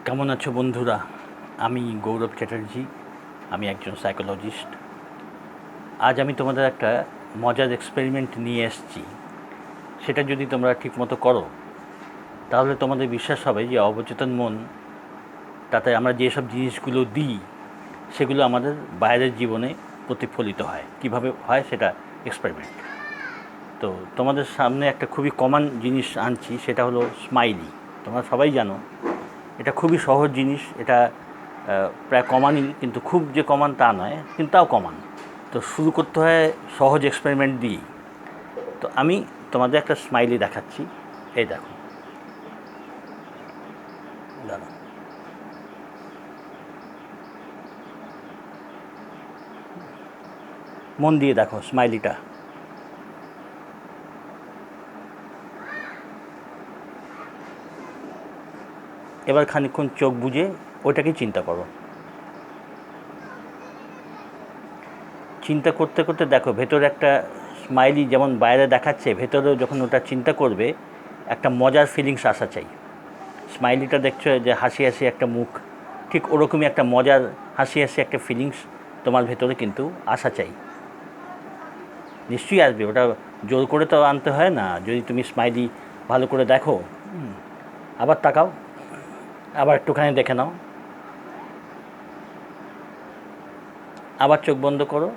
কেমন আছো বন্ধুরা? আমি গৌরব চ্যাটার্জি, আমি একজন সাইকোলজিস্ট। আজ আমি তোমাদের একটা মজার এক্সপেরিমেন্ট নিয়ে এসেছি। সেটা যদি তোমরা ঠিকমতো করো তাহলে তোমাদের বিশ্বাস হবে যে অবচেতন মন, তাতে আমরা যেসব জিনিসগুলো দিই সেগুলো আমাদের বাইরের জীবনে প্রতিফলিত হয়। কিভাবে হয় সেটা এক্সপেরিমেন্ট। তো তোমাদের সামনে একটা খুবই কমন জিনিস আনছি, সেটা হলো স্মাইলি। তোমরা সবাই জানো এটা খুবই সহজ জিনিস, এটা প্রায় কমানই, কিন্তু খুব যে কমান তা নয়, কিন্তু তাও কমান। তো শুরু করতে হয় সহজ এক্সপেরিমেন্ট দিয়েই। তো আমি তোমাদের একটা স্মাইলি দেখাচ্ছি, এই দেখো, দাঁড়াও, মন দিয়ে দেখো স্মাইলিটা। এবার খানিকক্ষণ চোখ বুজে ওইটাকেই চিন্তা করো। চিন্তা করতে করতে দেখো ভেতরে একটা স্মাইলি যেমন বাইরে দেখাচ্ছে, ভেতরেও যখন ওটা চিন্তা করবে একটা মজার ফিলিংস আসা চাই। স্মাইলিটা দেখছো যে হাসি হাসি একটা মুখ, ঠিক ওরকমই একটা মজার হাসি হাসি একটা ফিলিংস তোমার ভেতরে কিন্তু আসা চাই। নিশ্চয়ই আসবে, ওটা জোর করে তো আনতে হয় না। যদি তুমি স্মাইলি ভালো করে দেখো, আবার তাকাও, আবার একটুখানি দেখে নাও, আবার চোখ বন্ধ করো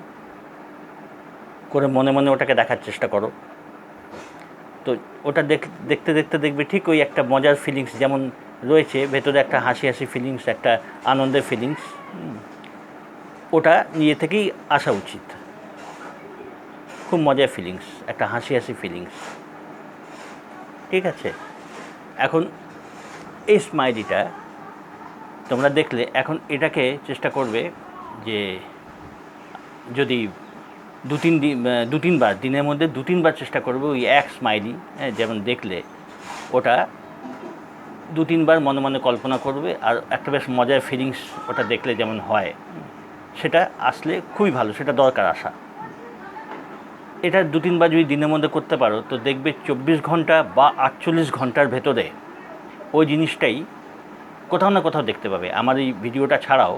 করে মনে মনে ওটাকে দেখার চেষ্টা করো। তো ওটা দেখতে দেখতে দেখবে ঠিক ওই একটা মজার ফিলিংস যেমন রয়েছে ভেতরে, একটা হাসি হাসি ফিলিংস, একটা আনন্দের ফিলিংস, ওটা নিজে থেকেই আসা উচিত। খুব মজার ফিলিংস, একটা হাসি হাসি ফিলিংস। ঠিক আছে, এখন এই স্মাইলিটা তোমরা দেখলে, এখন এটাকে চেষ্টা করবে যে যদি দু তিনবার দিনের মধ্যে 2-3 বার চেষ্টা করবে ওই এক স্মাইলি, যেমন দেখলে ওটা 2-3 বার মনে মনে কল্পনা করবে, আর একটা বেশ মজার ফিলিংস ওটা দেখলে যেমন হয়, সেটা আসলে খুবই ভালো, সেটা দরকার আসা। এটা 2-3 বার যদি দিনের মধ্যে করতে পারো তো দেখবে 24 ঘন্টা বা 48 ঘন্টার ভেতরে ওই জিনিসটাই কোথাও না কোথাও দেখতে পাবে। আমার এই ভিডিওটা ছাড়াও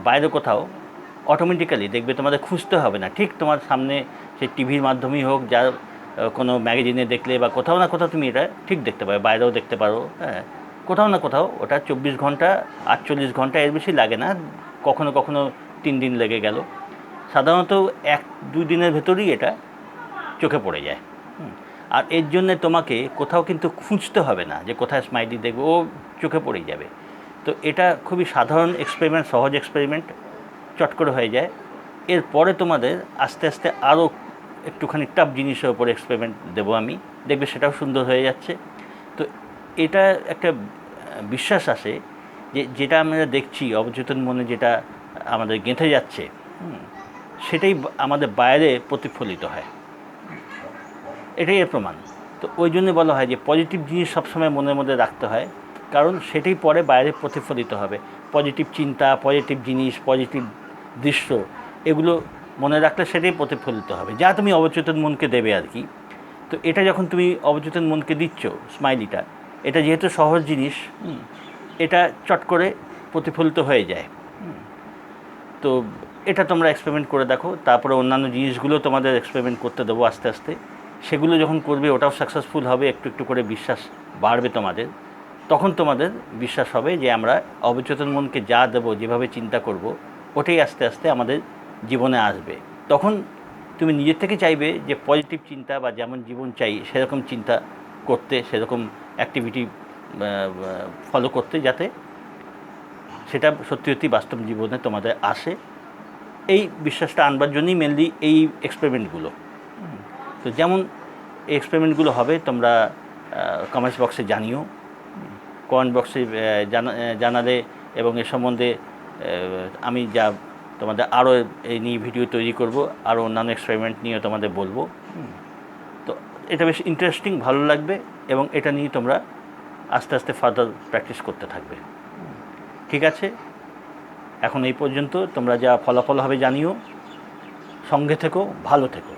বাইরে কোথাও অটোমেটিক্যালি দেখবে, তোমাদের খুঁজতে হবে না, ঠিক তোমার সামনে সে টিভির মাধ্যমেই হোক, যার কোনো ম্যাগাজিনে দেখলে বা কোথাও না কোথাও তুমি এটা ঠিক দেখতে পাবে। বাইরেও দেখতে পারো, কোথাও না কোথাও ওটা 24 ঘন্টা 48 ঘন্টা, এর বেশি লাগে না। কখনো কখনো 3 দিন লেগে গেল, সাধারণত 1-2 দিনের ভেতরেই এটা চোখে পড়ে যায়। আর এর জন্যে তোমাকে কোথাও কিন্তু খুঁজতে হবে না যে কোথায় স্মাইলি দেখবে, ও চোখে পড়েই যাবে। তো এটা খুবই সাধারণ এক্সপেরিমেন্ট, সহজ এক্সপেরিমেন্ট, চট করে হয়ে যায়। এরপরে তোমাদের আস্তে আস্তে আরও একটুখানি টাফ জিনিসের ওপরে এক্সপেরিমেন্ট দেবো আমি, দেখবে সেটাও সুন্দর হয়ে যাচ্ছে। তো এটা একটা বিশ্বাস আসে যে যেটা আমরা দেখছি অবচেতন মনে, যেটা আমাদের গেঁথে যাচ্ছে, সেটাই আমাদের বাইরে প্রতিফলিত হয়, এটাই এর প্রমাণ। তো ওই জন্য বলা হয় যে পজিটিভ জিনিস সবসময় মনের মধ্যে রাখতে হয়, কারণ সেটাই পরে বাইরে প্রতিফলিত হবে। পজিটিভ চিন্তা, পজিটিভ জিনিস, পজিটিভ দৃশ্য, এগুলো মনে রাখলে সেটাই প্রতিফলিত হবে, যা তুমি অবচেতন মনকে দেবে আর কি। তো এটা যখন তুমি অবচেতন মনকে দিচ্ছ স্মাইলিটা, এটা যেহেতু সহজ জিনিস, এটা চট করে প্রতিফলিত হয়ে যায়। তো এটা তোমরা এক্সপেরিমেন্ট করে দেখো, তারপরে অন্যান্য জিনিসগুলো তোমাদের এক্সপেরিমেন্ট করতে দেবো আস্তে আস্তে। সেগুলো যখন করবে ওটাও সাকসেসফুল হবে, একটু একটু করে বিশ্বাস বাড়বে তোমাদের। তখন তোমাদের বিশ্বাস হবে যে আমরা অবচেতন মনকে যা দেবো, যেভাবে চিন্তা করব, ওটাই আস্তে আস্তে আমাদের জীবনে আসবে। তখন তুমি নিজের থেকে চাইবে যে পজিটিভ চিন্তা বা যেমন জীবন চাই সেরকম চিন্তা করতে, সেরকম অ্যাক্টিভিটি ফলো করতে, যাতে সেটা সত্যি সত্যি বাস্তব জীবনে তোমাদের আসে। এই বিশ্বাসটা আনবার জন্যই মেনলি এই এক্সপেরিমেন্টগুলো। তো যেমন এই এক্সপেরিমেন্টগুলো হবে তোমরা কমেন্টস বক্সে জানিও, কমেন্ট বক্সে জানালে, এবং এ সম্বন্ধে আমি যা তোমাদের আরও এই নিয়ে ভিডিও তৈরি করব, আরও অন্যান্য এক্সপেরিমেন্ট নিয়ে তোমাদের বলবো। তো এটা বেশ ইন্টারেস্টিং, ভালো লাগবে, এবং এটা নিয়ে তোমরা আস্তে আস্তে ফার্দার প্র্যাকটিস করতে থাকবে। ঠিক আছে, এখন এই পর্যন্ত। তোমরা যা ফলাফল হবে জানিও। সঙ্গে থেকো, ভালো থেকো।